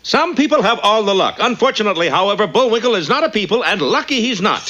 Some people have all the luck. Unfortunately, however, Bullwinkle is not a people, and lucky he's not.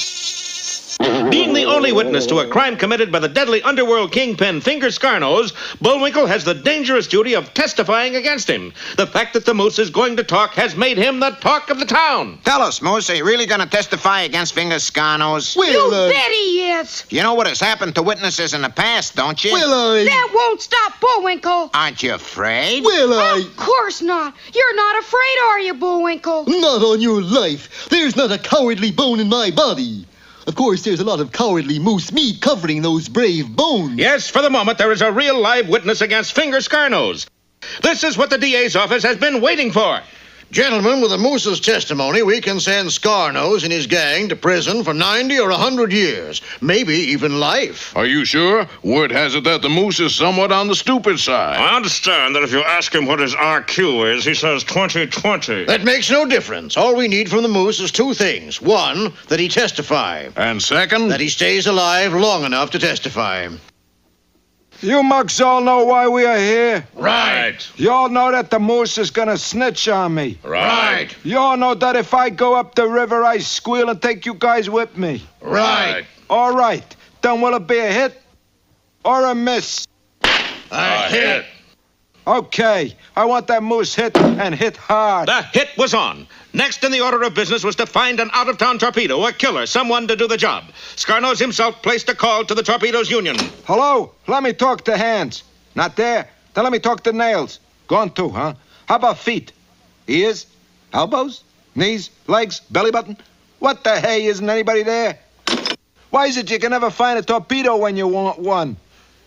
Being the only witness to a crime committed by the deadly underworld kingpin Finger Scarnose, Bullwinkle has the dangerous duty of testifying against him. The fact that the Moose is going to talk has made him the talk of the town. Tell us, Moose, are you really going to testify against Finger Scarnose? You bet he is. You know what has happened to witnesses in the past, don't you? That won't stop Bullwinkle. Aren't you afraid? Of course not. You're not afraid, are you, Bullwinkle? Not on your life. There's not a cowardly bone in my body. Of course, there's a lot of cowardly moose meat covering those brave bones. Yes, for the moment, there is a real live witness against Finger Scarnose. This is what the DA's office has been waiting for. Gentlemen, with the Moose's testimony, we can send Scarnose and his gang to prison for 90 or 100 years. Maybe even life. Are you sure? Word has it that the Moose is somewhat on the stupid side. I understand that if you ask him what his IQ is, he says 20/20. That makes no difference. All we need from the Moose is two things. One, that he testify. And second? That he stays alive long enough to testify. You mugs all know why we are here. Right. You all know that the Moose is gonna snitch on me. Right. You all know that if I go up the river, I squeal and take you guys with me. Right. All right. Then will it be a hit or a miss? A hit. Okay. I want that Moose hit and hit hard. The hit was on. Next in the order of business was to find an out-of-town torpedo, a killer, someone to do the job. Scarnose himself placed a call to the Torpedoes Union. Hello? Let me talk to hands. Not there? Then let me talk to nails. Gone too, huh? How about feet? Ears? Elbows? Knees? Legs? Belly button? What the hey, isn't anybody there? Why is it you can never find a torpedo when you want one?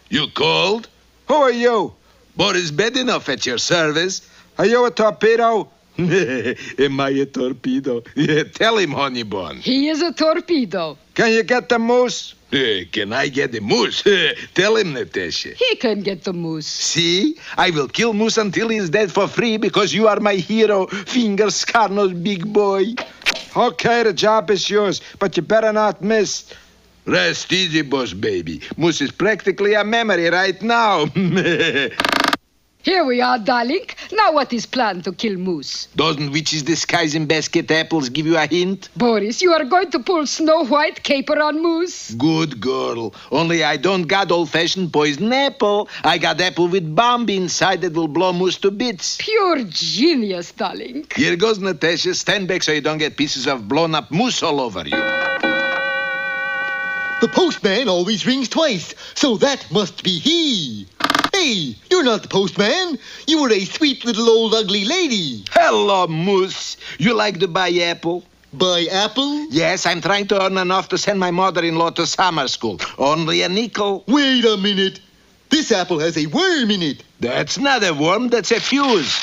You called? Who are you? Boris Bedinoff at your service. Are you a torpedo? Am I a torpedo? Tell him, honey bun. He is a torpedo. Can you get the Moose? Can I get the Moose? Tell him, Natasha. He can get the Moose. See? I will kill Moose until he is dead for free because you are my hero, Finger Scarnose, big boy. Okay, the job is yours, but you better not miss. Rest easy, boss baby. Moose is practically a memory right now. Here we are, darling. Now what is planned to kill Moose? Doesn't witches disguise in basket apples give you a hint? Boris, you are going to pull Snow White caper on Moose? Good girl. Only I don't got old-fashioned poison apple. I got apple with bomb inside that will blow Moose to bits. Pure genius, darling. Here goes, Natasha. Stand back so you don't get pieces of blown-up Moose all over you. The postman always rings twice, so that must be he. Hey, you're not the postman. You were a sweet little old ugly lady. Hello, Moose. You like to buy apple? Buy apple? Yes, I'm trying to earn enough to send my mother-in-law to summer school. Only a nickel. Wait a minute. This apple has a worm in it. That's not a worm, that's a fuse.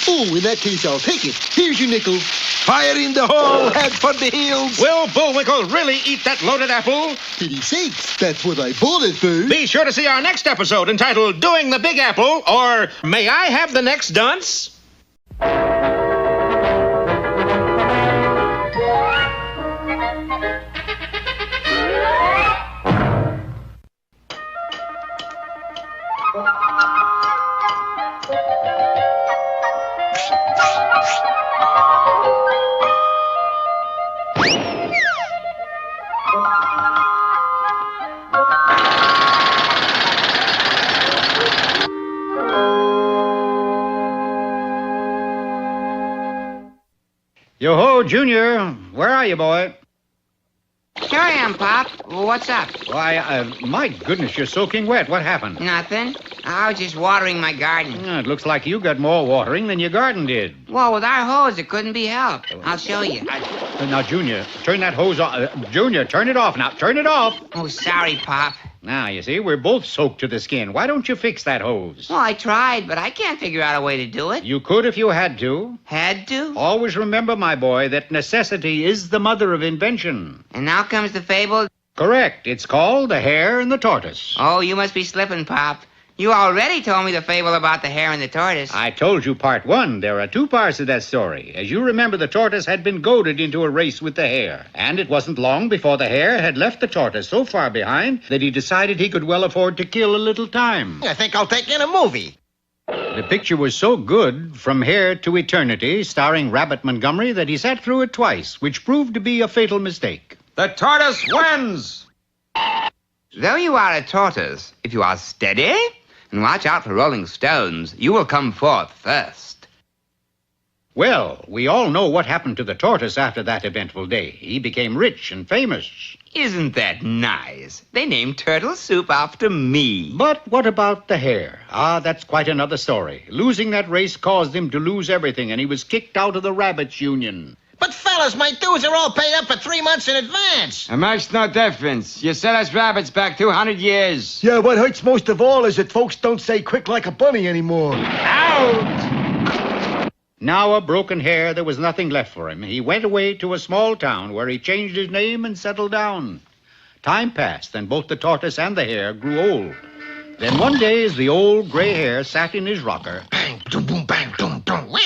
Oh, in that case, I'll take it. Here's your nickel. Fire in the hole, head for the hills. Will Bullwinkle really eat that loaded apple? Pity sakes, that's what I bought it for. Be sure to see our next episode entitled Doing the Big Apple, or May I Have the Next Dunce? Yo-ho, Junior. Where are you, boy? Here I am, Pop. What's up? Why, my goodness, you're soaking wet. What happened? Nothing. I was just watering my garden. It looks like you got more watering than your garden did. Well, with our hose, it couldn't be helped. I'll show you. Now, Junior, turn that hose off. Junior, turn it off now. Turn it off. Oh, sorry, Pop. Now, you see, we're both soaked to the skin. Why don't you fix that hose? Well, I tried, but I can't figure out a way to do it. You could if you had to. Had to? Always remember, my boy, that necessity is the mother of invention. And now comes the fable? Correct. It's called The Hare and the Tortoise. Oh, you must be slipping, Pop. You already told me the fable about the hare and the tortoise. I told you part one. There are 2 parts to that story. As you remember, the tortoise had been goaded into a race with the hare. And it wasn't long before the hare had left the tortoise so far behind that he decided he could well afford to kill a little time. I think I'll take in a movie. The picture was so good, From Here to Eternity, starring Rabbit Montgomery, that he sat through it twice, which proved to be a fatal mistake. The tortoise wins! Though you are a tortoise, if you are steady and watch out for rolling stones, you will come forth first. Well, we all know what happened to the tortoise after that eventful day. He became rich and famous. Isn't that nice? They named turtle soup after me. But what about the hare? That's quite another story. Losing that race caused him to lose everything, and he was kicked out of the Rabbits Union. But fellas, my dues are all paid up for 3 months in advance. It makes no difference. You set us rabbits back 200 years. Yeah, what hurts most of all is that folks don't say quick like a bunny anymore. Out! Now a broken hare, there was nothing left for him. He went away to a small town where he changed his name and settled down. Time passed, and both the tortoise and the hare grew old. Then one day, as the old gray hare sat in his rocker... Bang, boom, boom, bang, boom, boom. Wah!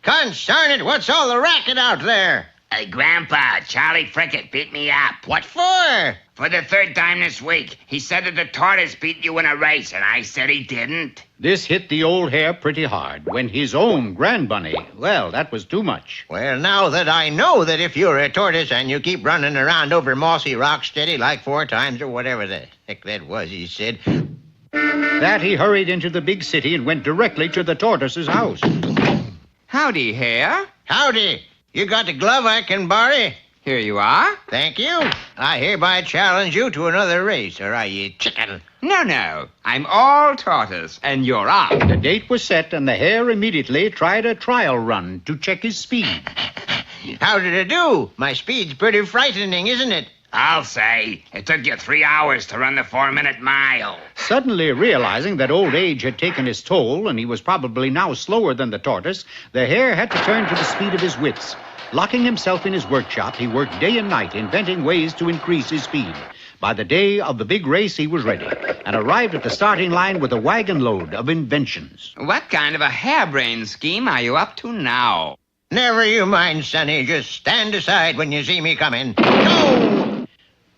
Concern it, what's all the racket out there? Hey, Grandpa, Charlie Frickett beat me up. What for? For the 3rd time this week. He said that the tortoise beat you in a race, and I said he didn't. This hit the old hare pretty hard when his own grandbunny, well, that was too much. Well, now that I know that if you're a tortoise and you keep running around over mossy rock steady like 4 times or whatever the heck that was, he said. That he hurried into the big city and went directly to the tortoise's house. Howdy, hare. Howdy. You got the glove I can borrow? Here you are. Thank you. I hereby challenge you to another race, or are you chicken? No. I'm all tortoise, and you're out. The date was set, and the hare immediately tried a trial run to check his speed. How did it do? My speed's pretty frightening, isn't it? I'll say. It took you 3 hours to run the 4-minute mile. Suddenly realizing that old age had taken its toll, and he was probably now slower than the tortoise, the hare had to turn to the speed of his wits. Locking himself in his workshop, he worked day and night, inventing ways to increase his speed. By the day of the big race, he was ready, and arrived at the starting line with a wagon load of inventions. What kind of a harebrained scheme are you up to now? Never you mind, Sonny. Just stand aside when you see me coming. Go!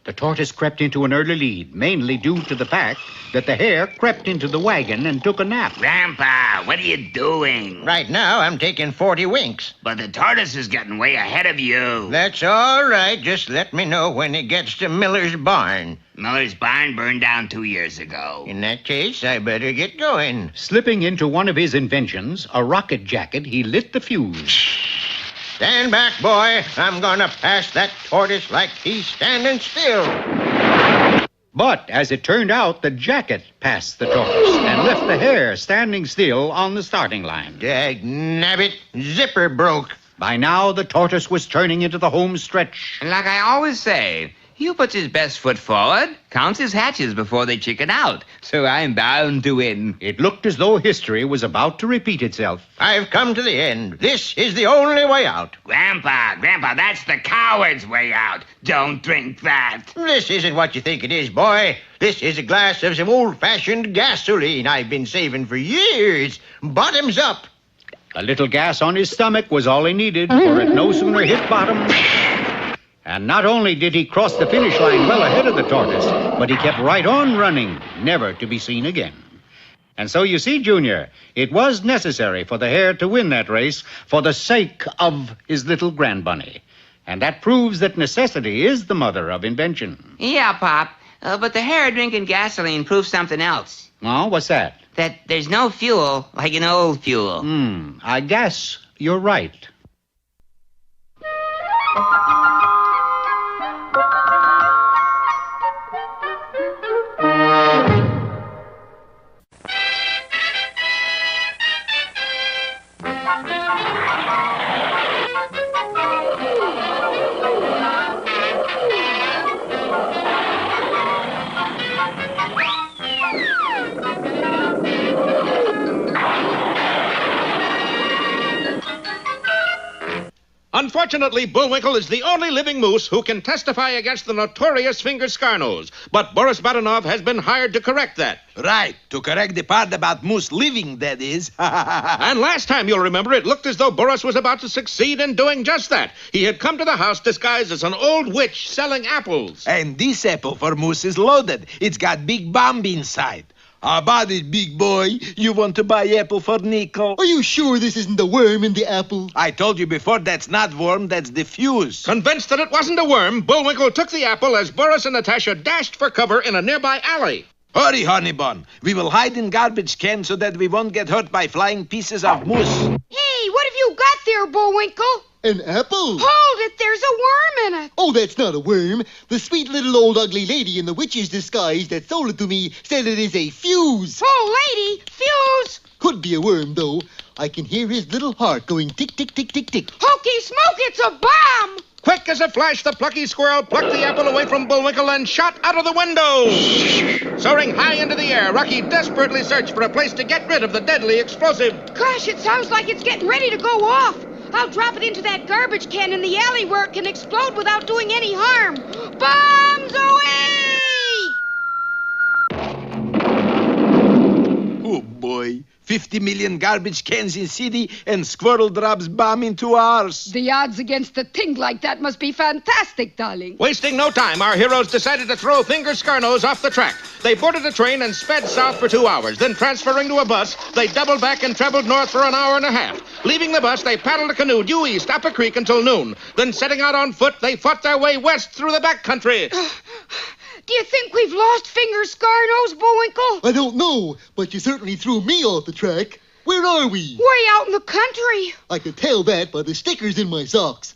The tortoise crept into an early lead, mainly due to the fact that the hare crept into the wagon and took a nap. Grandpa, what are you doing? Right now, I'm taking 40 winks. But the tortoise is getting way ahead of you. That's all right. Just let me know when it gets to Miller's barn. Miller's barn burned down 2 years ago. In that case, I better get going. Slipping into one of his inventions, a rocket jacket, he lit the fuse. Stand back, boy. I'm gonna pass that tortoise like he's standing still. But, as it turned out, the jacket passed the tortoise and left the hare standing still on the starting line. Dagnabbit, zipper broke. By now, the tortoise was turning into the home stretch. Like I always say, he who puts his best foot forward counts his hatches before they chicken out. So I'm bound to win. It looked as though history was about to repeat itself. I've come to the end. This is the only way out. Grandpa, that's the coward's way out. Don't drink that. This isn't what you think it is, boy. This is a glass of some old-fashioned gasoline I've been saving for years. Bottoms up. A little gas on his stomach was all he needed, for it no sooner hit bottom. And not only did he cross the finish line well ahead of the tortoise, but he kept right on running, never to be seen again. And so you see, Junior, it was necessary for the hare to win that race for the sake of his little grandbunny. And that proves that necessity is the mother of invention. Yeah, Pop, but the hare drinking gasoline proves something else. Oh, what's that? That there's no fuel like an old fuel. I guess you're right. Unfortunately, Bullwinkle is the only living moose who can testify against the notorious Finger Scarnose. But Boris Badenov has been hired to correct that. Right, to correct the part about moose living, that is. And last time, you'll remember, it looked as though Boris was about to succeed in doing just that. He had come to the house disguised as an old witch selling apples. And this apple for moose is loaded. It's got big bomb inside. How about it, big boy? You want to buy apple for nickel? Are you sure this isn't the worm in the apple? I told you before, that's not worm, that's the fuse. Convinced that it wasn't a worm, Bullwinkle took the apple as Boris and Natasha dashed for cover in a nearby alley. Hurry, honey bun. We will hide in garbage cans so that we won't get hurt by flying pieces of moose. Hey, what have you got there, Bullwinkle? An apple? Hold it, there's a worm in it. Oh, that's not a worm. The sweet little old ugly lady in the witch's disguise that sold it to me said it is a fuse. Oh, lady, fuse. Could be a worm, though. I can hear his little heart going tick, tick, tick, tick, tick. Hokey smoke, it's a bomb. Quick as a flash, the plucky squirrel plucked the apple away from Bullwinkle and shot out of the window. Soaring high into the air, Rocky desperately searched for a place to get rid of the deadly explosive. Gosh, it sounds like it's getting ready to go off. I'll drop it into that garbage can in the alley where it can explode without doing any harm. Bombs away! Oh, boy. 50 million garbage cans in city and squirrel drops bomb into ours. The odds against a thing like that must be fantastic, darling. Wasting no time, our heroes decided to throw Finger Scarnose off the track. They boarded a train and sped south for 2 hours. Then, transferring to a bus, they doubled back and traveled north for an hour and a half. Leaving the bus, they paddled a canoe due east up a creek until noon. Then, setting out on foot, they fought their way west through the back country. Do you think we've lost Finger Scarnose, Bullwinkle? I don't know, but you certainly threw me off the track. Where are we? Way out in the country. I could tell that by the stickers in my socks.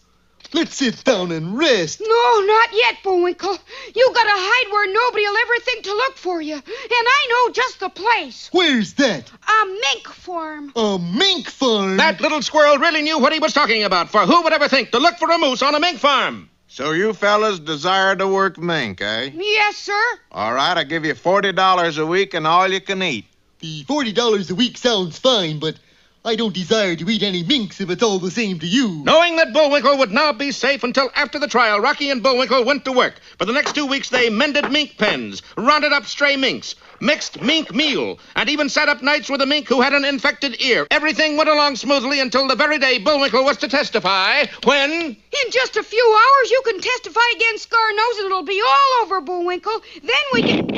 Let's sit down and rest. No, not yet, Bullwinkle. You gotta hide where nobody'll ever think to look for you. And I know just the place. Where's that? A mink farm. A mink farm? That little squirrel really knew what he was talking about, for who would ever think to look for a moose on a mink farm? So you fellas desire to work mink, eh? Yes, sir. All right, I'll give you $40 a week and all you can eat. The $40 a week sounds fine, but I don't desire to eat any minks if it's all the same to you. Knowing that Bullwinkle would now be safe until after the trial, Rocky and Bullwinkle went to work. For the next 2 weeks, they mended mink pens, rounded up stray minks, mixed mink meal, and even sat up nights with a mink who had an infected ear. Everything went along smoothly until the very day Bullwinkle was to testify, when... In just a few hours, you can testify against Scarnose and it'll be all over, Bullwinkle. Then we can...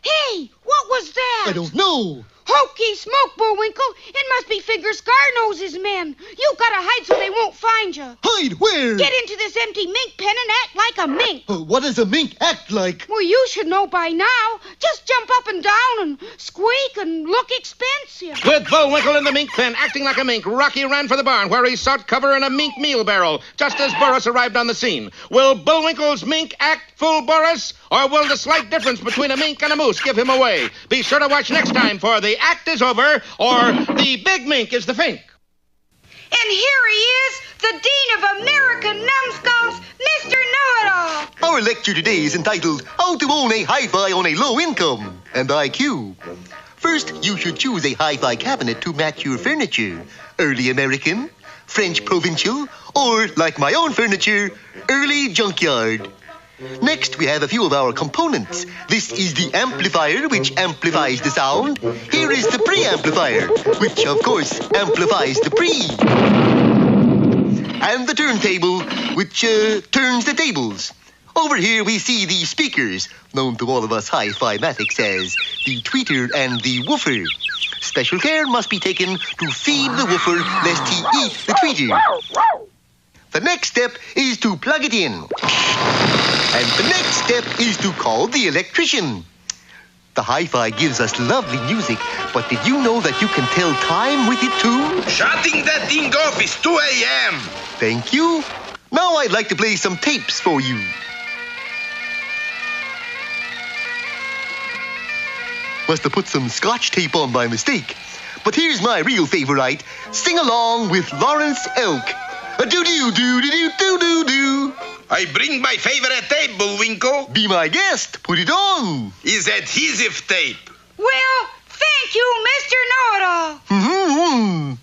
Hey, what was that? I don't know. Hokey smoke, Bullwinkle. It must be Finger Scarnose's men. You gotta hide so they won't find you. Hide where? Get into this empty mink pen and act like a mink. What does a mink act like? Well, you should know by now. Just jump up and down and squeak and look expensive. With Bullwinkle in the mink pen acting like a mink, Rocky ran for the barn where he sought cover in a mink meal barrel, just as Boris arrived on the scene. Will Bullwinkle's mink act fool Boris? Or will the slight difference between a mink and a moose give him away? Be sure to watch next time for The Act is Over, or The Big Mink is the Fink. And here he is, the Dean of American Numbskulls, Mr. Know-It-All. Our lecture today is entitled How to Own a Hi-Fi on a Low Income and IQ. First, you should choose a hi-fi cabinet to match your furniture. Early American, French provincial, or, like my own furniture, early junkyard. Next, we have a few of our components. This is the amplifier, which amplifies the sound. Here is the preamplifier, which, of course, amplifies the pre. And the turntable, which turns the tables. Over here, we see the speakers, known to all of us hi-fi-matics as the tweeter and the woofer. Special care must be taken to feed the woofer lest he eat the tweeter. The next step is to plug it in. And the next step is to call the electrician. The hi-fi gives us lovely music, but did you know that you can tell time with it too? Shutting that thing off, it's 2 a.m. Thank you. Now I'd like to play some tapes for you. Must have put some scotch tape on by mistake. But here's my real favorite. Sing along with Lawrence Elk. A-do-do-do-do-do-do-do. I bring my favorite tape, Bullwinkle. Be my guest. Put it on. Is adhesive tape. Well, thank you, Mr. Know-It-All. Mm-hmm.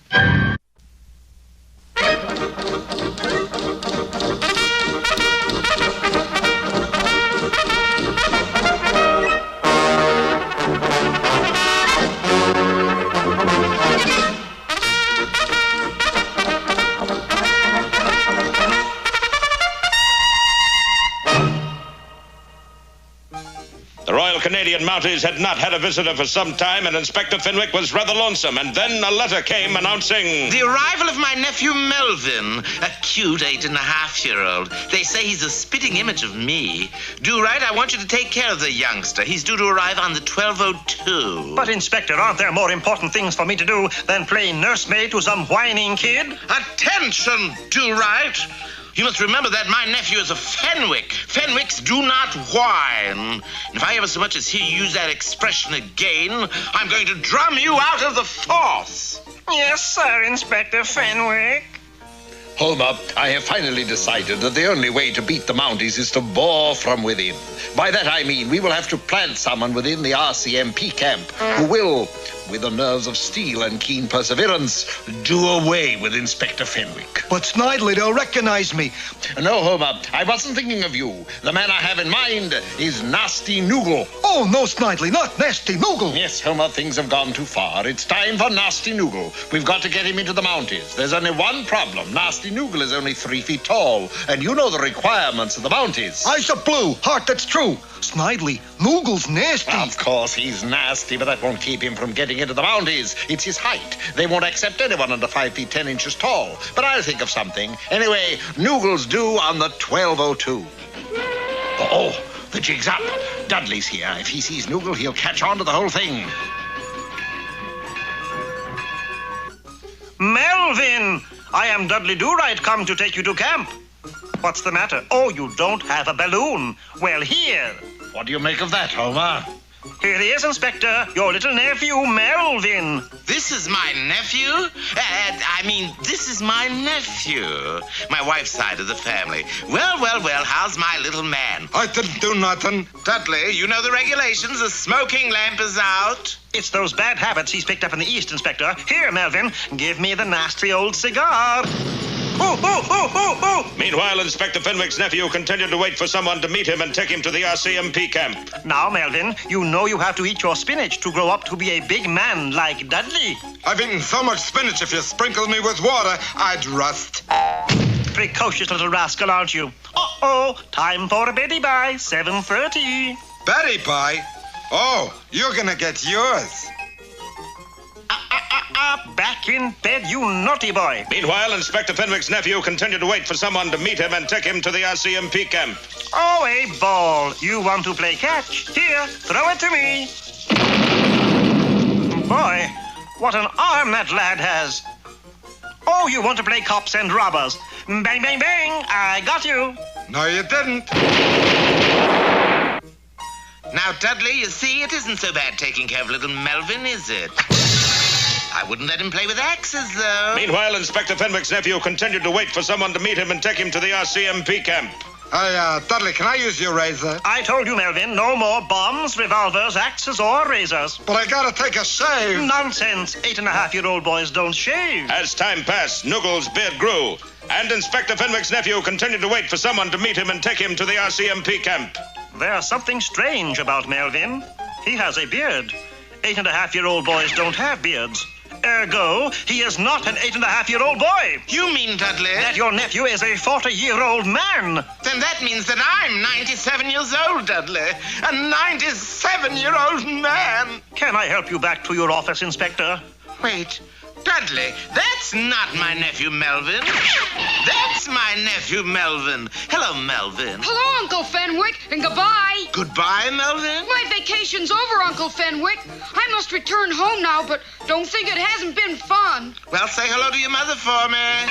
The Royal Canadian Mounties had not had a visitor for some time, and Inspector Fenwick was rather lonesome. And then a letter came announcing... The arrival of my nephew Melvin, a cute 8.5-year-old. They say he's a spitting image of me. Do right, I want you to take care of the youngster. He's due to arrive on the 12:02. But, Inspector, aren't there more important things for me to do than play nursemaid to some whining kid? Attention, do right. You must remember that my nephew is a Fenwick. Fenwicks do not whine. And if I ever so much as hear you use that expression again, I'm going to drum you out of the force. Yes, sir, Inspector Fenwick. Homer, I have finally decided that the only way to beat the Mounties is to bore from within. By that I mean we will have to plant someone within the RCMP camp who will, with the nerves of steel and keen perseverance, do away with Inspector Fenwick. But Snidely, they'll recognize me. No, Homer, I wasn't thinking of you. The man I have in mind is Nasty Noogle. Oh, no, Snidely, not Nasty Noogle. Yes, Homer, things have gone too far. It's time for Nasty Noogle. We've got to get him into the Mounties. There's only one problem. Nasty Noogle is only 3 feet tall, and you know the requirements of the Mounties. Eyes are blue. Heart, that's true. Snidely, Noogle's nasty. Of course he's nasty, but that won't keep him from getting into the Mounties. It's his height. They won't accept anyone under 5 feet 10 inches tall. But I'll think of something. Anyway, Noogle's due on the 12:02. Oh, the jig's up. Dudley's here. If he sees Noogle, he'll catch on to the whole thing. Melvin! I am Dudley Do-Right, come to take you to camp. What's the matter? Oh, you don't have a balloon. Well, here. What do you make of that, Homer? Here he is, Inspector. Your little nephew, Melvin. This is my nephew? This is my nephew. My wife's side of the family. Well, how's my little man? I didn't do nothing. Dudley, you know the regulations. The smoking lamp is out. It's those bad habits he's picked up in the East, Inspector. Here, Melvin, give me the nasty old cigar. Meanwhile, Inspector Fenwick's nephew continued to wait for someone to meet him and take him to the RCMP camp. Now, Melvin, you know you have to eat your spinach to grow up to be a big man like Dudley. I've eaten so much spinach, if you sprinkled me with water, I'd rust. Precocious little rascal, aren't you? Uh-oh, time for a Betty Bye, 7:30. Betty Bye? Oh, you're gonna get yours. Back in bed, you naughty boy. Meanwhile, Inspector Fenwick's nephew continued to wait for someone to meet him and take him to the RCMP camp. Oh, a ball. You want to play catch? Here, throw it to me. Boy, what an arm that lad has. Oh, you want to play cops and robbers. Bang, bang, bang. I got you. No, you didn't. Now, Dudley, you see, it isn't so bad taking care of little Melvin, is it? I wouldn't let him play with axes, though. Meanwhile, Inspector Fenwick's nephew continued to wait for someone to meet him and take him to the RCMP camp. Hey, Dudley, can I use your razor? I told you, Melvin, no more bombs, revolvers, axes, or razors. But I gotta take a shave. Nonsense. 8.5-year-old boys don't shave. As time passed, Noogle's beard grew, and Inspector Fenwick's nephew continued to wait for someone to meet him and take him to the RCMP camp. There's something strange about Melvin. He has a beard. 8.5-year-old boys don't have beards. Ergo, he is not an 8.5-year-old boy. You mean, Dudley? That your nephew is a 40-year-old man. Then that means that I'm 97 years old, Dudley. A 97-year-old man. Can I help you back to your office, Inspector? Wait. Dudley, that's not my nephew Melvin. That's my nephew Melvin. Hello, Melvin. Hello, Uncle Fenwick, and goodbye. Goodbye, Melvin? My vacation's over, Uncle Fenwick. I must return home now, but don't think it hasn't been fun. Well, say hello to your mother for me.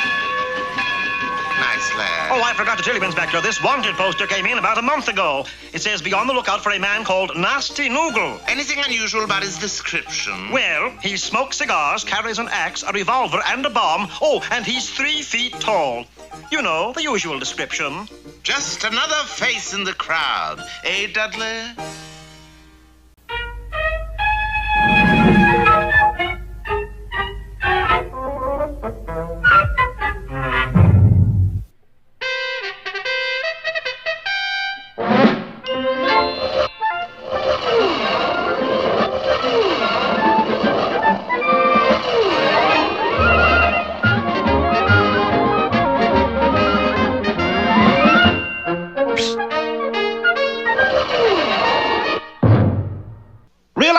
Nice lad. Oh, I forgot to tell you, Inspector, this wanted poster came in about a month ago. It says be on the lookout for a man called Nasty Noogle. Anything unusual about his description? Well, he smokes cigars, carries an axe, a revolver, and a bomb. Oh, and he's 3 feet tall. You know, the usual description. Just another face in the crowd. Eh, Dudley?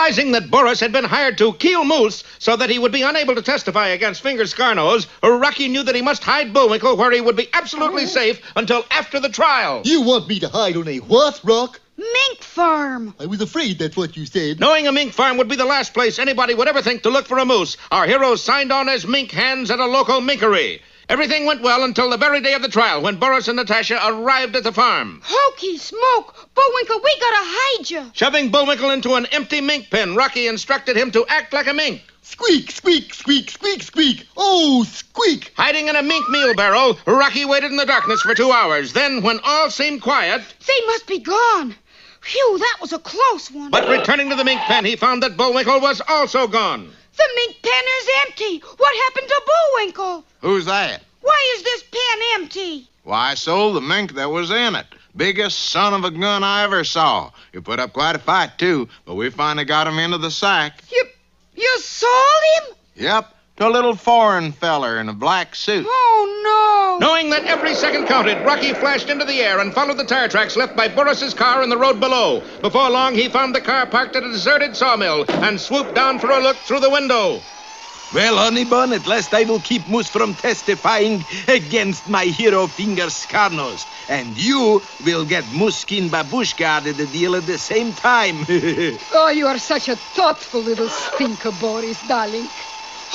Realizing that Boris had been hired to kill Moose so that he would be unable to testify against Finger Scarnose, Rocky knew that he must hide Bullwinkle where he would be absolutely safe until after the trial. You want me to hide on a what, Rock? Mink farm. I was afraid that's what you said. Knowing a mink farm would be the last place anybody would ever think to look for a moose, our heroes signed on as mink hands at a local minkery. Everything went well until the very day of the trial when Boris and Natasha arrived at the farm. Hokey smoke! Bullwinkle, we gotta hide you. Shoving Bullwinkle into an empty mink pen, Rocky instructed him to act like a mink. Squeak, squeak, squeak, squeak, squeak. Oh, squeak. Hiding in a mink meal barrel, Rocky waited in the darkness for 2 hours. Then, when all seemed quiet... They must be gone. Phew, that was a close one. But returning to the mink pen, he found that Bullwinkle was also gone. The mink pen is empty. What happened to Bullwinkle? Who's that? Why is this pen empty? Why, I sold the mink that was in it. Biggest son of a gun I ever saw. He put up quite a fight, too, but we finally got him into the sack. You sold him? Yep, to a little foreign feller in a black suit. Oh, no. Knowing that every second counted, Rocky flashed into the air and followed the tire tracks left by Boris's car in the road below. Before long, he found the car parked at a deserted sawmill and swooped down for a look through the window. Well, honey bun, at last I will keep Moose from testifying against my hero Finger Scarnose. And you will get Moose Skin Babushka out of the deal at the same time. Oh, you are such a thoughtful little stinker, Boris, darling.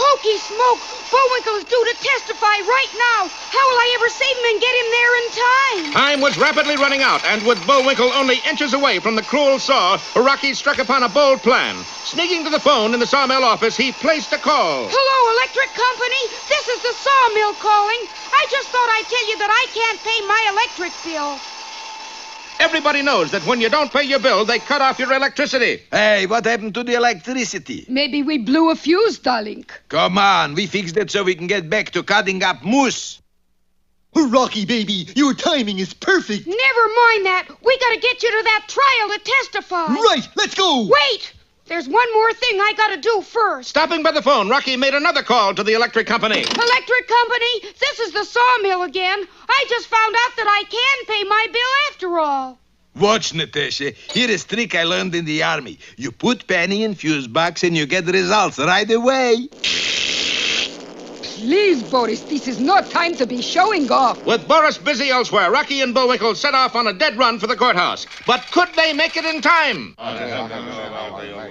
Hokey smoke! Bullwinkle is due to testify right now. How will I ever save him and get him there in time? Time was rapidly running out, and with Bullwinkle only inches away from the cruel saw, Rocky struck upon a bold plan. Sneaking to the phone in the sawmill office, he placed a call. Hello, electric company. This is the sawmill calling. I just thought I'd tell you that I can't pay my electric bill. Everybody knows that when you don't pay your bill, they cut off your electricity. Hey, what happened to the electricity? Maybe we blew a fuse, darling. Come on, we fixed it so we can get back to cutting up moose. Rocky, baby, your timing is perfect. Never mind that. We gotta get you to that trial to testify. Right, let's go. Wait! There's one more thing I gotta do first. Stopping by the phone, Rocky made another call to the electric company. Electric company, this is the sawmill again. I just found out that I can pay my bill after all. Watch, Natasha. Here is a trick I learned in the army. You put penny in fuse box and you get the results right away. Please, Boris, this is not time to be showing off. With Boris busy elsewhere, Rocky and Bullwinkle set off on a dead run for the courthouse. But could they make it in time?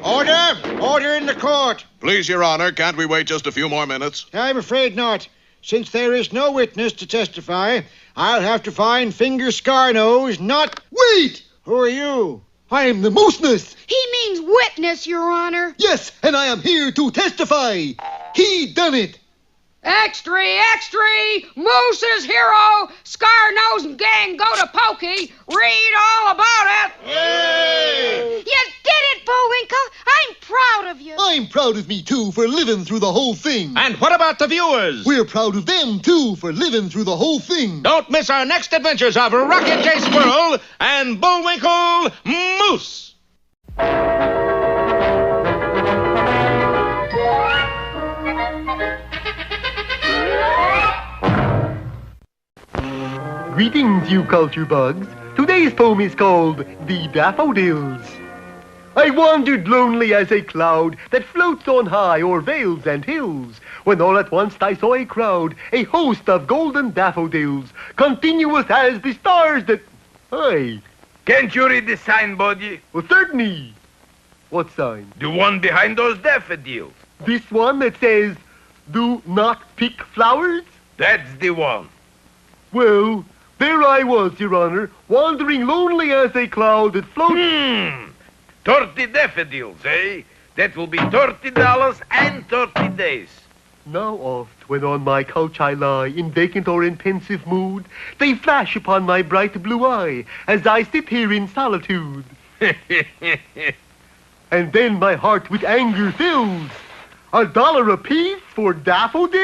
Order! Order in the court! Please, Your Honor, can't we wait just a few more minutes? I'm afraid not. Since there is no witness to testify, I'll have to find Finger Scarnose, not... Wait! Who are you? I am the Mooseness. He means witness, Your Honor. Yes, and I am here to testify. He done it. Extra, extra! Moose's hero! Scar-Nose and gang go to Pokey. Read all about it. Yay! You did it, Bullwinkle. I'm proud of you. I'm proud of me, too, for living through the whole thing. And what about the viewers? We're proud of them, too, for living through the whole thing. Don't miss our next adventures of Rocket J. Squirrel and Bullwinkle Moose. Greetings, you culture bugs. Today's poem is called The Daffodils. I wandered lonely as a cloud that floats on high o'er vales and hills, when all at once I saw a crowd, a host of golden daffodils, continuous as the stars that... Hey. Can't you read the sign, Bodie? Well, certainly. What sign? The one behind those daffodils. This one that says, do not pick flowers? That's the one. Well, there I was, Your Honor, wandering lonely as a cloud that floats... 30 daffodils, eh? That will be $30 and 30 days. Now oft, when on my couch I lie, in vacant or in pensive mood, they flash upon my bright blue eye, as I sit here in solitude. And then my heart with anger fills. $1 apiece for daffodils?